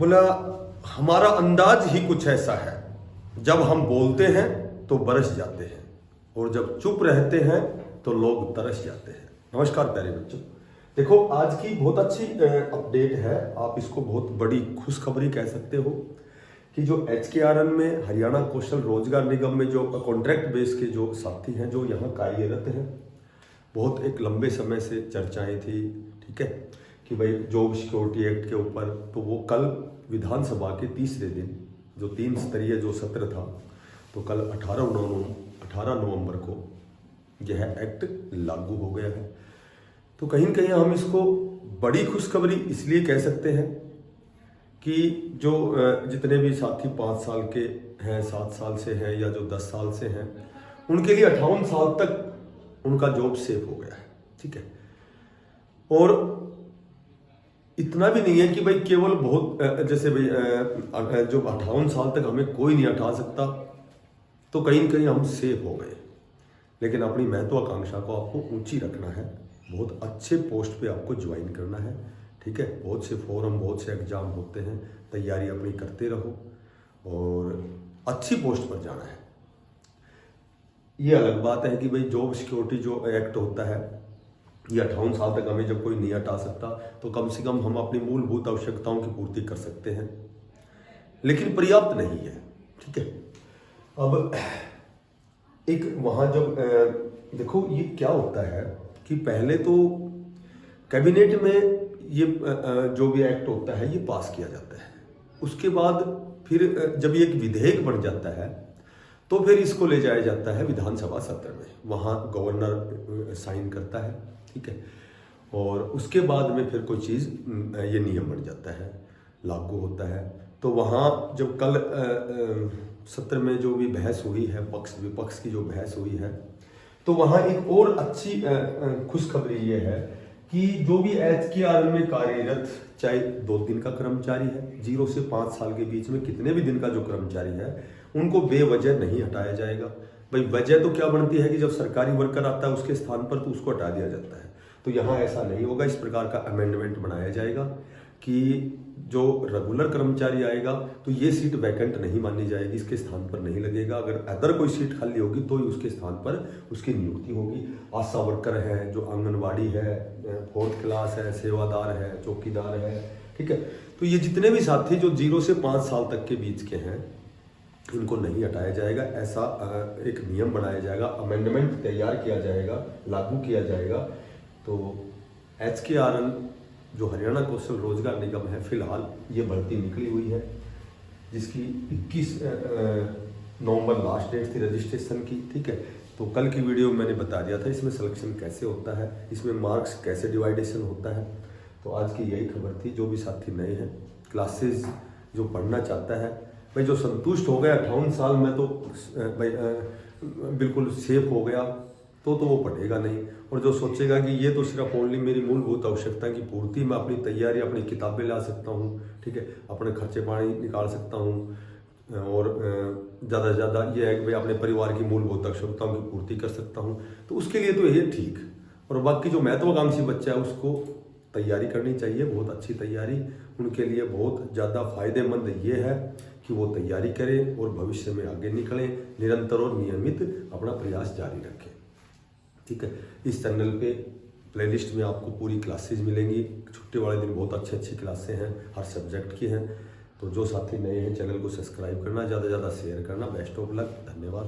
बोला हमारा अंदाज ही कुछ ऐसा है, जब हम बोलते हैं तो बरस जाते हैं और जब चुप रहते हैं तो लोग तरस जाते हैं। नमस्कार प्यारे बच्चों, देखो आज की बहुत अच्छी अपडेट है। आप इसको बहुत बड़ी खुशखबरी कह सकते हो कि जो HKRN में हरियाणा कौशल रोजगार निगम में जो कॉन्ट्रैक्ट बेस के जो साथी हैं जो यहाँ कार्यरत हैं, बहुत एक लंबे समय से चर्चाएं थी, ठीक है, कि भाई जॉब सिक्योरिटी एक्ट के ऊपर। तो वो कल विधानसभा के तीसरे दिन जो 3 स्तरीय जो सत्र था, तो कल 18 नवंबर को यह एक्ट लागू हो गया है। तो कहीं न कहीं हम इसको बड़ी खुशखबरी इसलिए कह सकते हैं कि जो जितने भी साथी 5 साल के हैं, 7 साल से हैं या जो 10 साल से हैं, उनके लिए 58 साल तक उनका जॉब सेफ हो गया है, ठीक है। और इतना भी नहीं है कि भाई केवल बहुत जैसे भाई जो 58 साल तक हमें कोई नहीं हटा सकता, तो कहीं न कहीं हम सेफ हो गए। लेकिन अपनी महत्वाकांक्षा को आपको ऊंची रखना है, बहुत अच्छे पोस्ट पे आपको ज्वाइन करना है, ठीक है। बहुत से फॉर्म, बहुत से एग्जाम होते हैं, तैयारी अपनी करते रहो और अच्छी पोस्ट पर जाना है। ये अलग बात है कि भाई जॉब सिक्योरिटी जो एक्ट होता है, ये 58 साल तक हमें जब कोई नहीं हटा सकता, तो कम से कम हम अपनी मूलभूत आवश्यकताओं की पूर्ति कर सकते हैं, लेकिन पर्याप्त नहीं है, ठीक है। अब एक वहाँ जब देखो ये क्या होता है कि पहले तो कैबिनेट में ये जो भी एक्ट होता है ये पास किया जाता है, उसके बाद फिर जब ये एक विधेयक बन जाता है तो फिर इसको ले जाया जाता है विधानसभा सत्र में, वहाँ गवर्नर साइन करता है, ठीक है। और उसके बाद में फिर कोई चीज़ ये नियम बन जाता है, लागू होता है। तो वहाँ जब कल सत्र में जो भी बहस हुई है, पक्ष विपक्ष की जो बहस हुई है, तो वहाँ एक और अच्छी खुशखबरी ये है कि जो भी HKRN में कार्यरत, चाहे 2 दिन का कर्मचारी है, 0 से 5 साल के बीच में कितने भी दिन का जो कर्मचारी है, उनको बेवजह नहीं हटाया जाएगा। भाई वजह तो क्या बनती है कि जब सरकारी वर्कर आता है उसके स्थान पर तो उसको हटा दिया जाता है, तो यहाँ ऐसा नहीं होगा। इस प्रकार का अमेंडमेंट बनाया जाएगा कि जो रेगुलर कर्मचारी आएगा तो ये सीट वैकेंट नहीं मानी जाएगी, इसके स्थान पर नहीं लगेगा। अगर अदर कोई सीट खाली होगी तो ही उसके स्थान पर उसकी नियुक्ति होगी। आशा वर्कर है, जो आंगनवाड़ी है, 4th क्लास है, सेवादार है, चौकीदार है, ठीक है। तो ये जितने भी साथी जो 0 से 5 साल तक के बीच के हैं, इनको नहीं हटाया जाएगा। ऐसा एक नियम बनाया जाएगा, अमेंडमेंट तैयार किया जाएगा, लागू किया जाएगा। तो HKRN जो हरियाणा कौशल रोजगार निगम है, फिलहाल ये भर्ती निकली हुई है, जिसकी 21 नवंबर लास्ट डेट थी रजिस्ट्रेशन की, ठीक है। तो कल की वीडियो में मैंने बता दिया था इसमें सिलेक्शन कैसे होता है, इसमें मार्क्स कैसे डिवाइडेशन होता है। तो आज की यही खबर थी। जो भी साथी नए हैं, क्लासेस जो पढ़ना चाहता है, भाई जो संतुष्ट हो गया 58 साल में तो भाई बिल्कुल सेफ हो गया, तो वो पढ़ेगा नहीं। और जो सोचेगा कि ये तो सिर्फ ओनली मेरी मूलभूत आवश्यकता की पूर्ति, मैं अपनी तैयारी, अपनी किताबें ला सकता हूँ, ठीक है, अपने खर्चे पानी निकाल सकता हूँ, और ज़्यादा से ज़्यादा ये है कि भाई अपने परिवार की मूलभूत आवश्यकताओं की पूर्ति कर सकता हूँ, तो उसके लिए तो ये ठीक। और बाकी जो महत्वाकांक्षी बच्चा है उसको तैयारी करनी चाहिए, बहुत अच्छी तैयारी। उनके लिए बहुत ज़्यादा फायदेमंद ये है कि वो तैयारी करें और भविष्य में आगे निकलें, निरंतर और नियमित अपना प्रयास जारी रखें, ठीक है। इस चैनल पे प्लेलिस्ट में आपको पूरी क्लासेज मिलेंगी। छुट्टी वाले दिन बहुत अच्छी क्लासें हैं, हर सब्जेक्ट की हैं। तो जो साथी नए हैं, चैनल को सब्सक्राइब करना, ज़्यादा से ज़्यादा शेयर करना। बेस्ट ऑफ लक, धन्यवाद।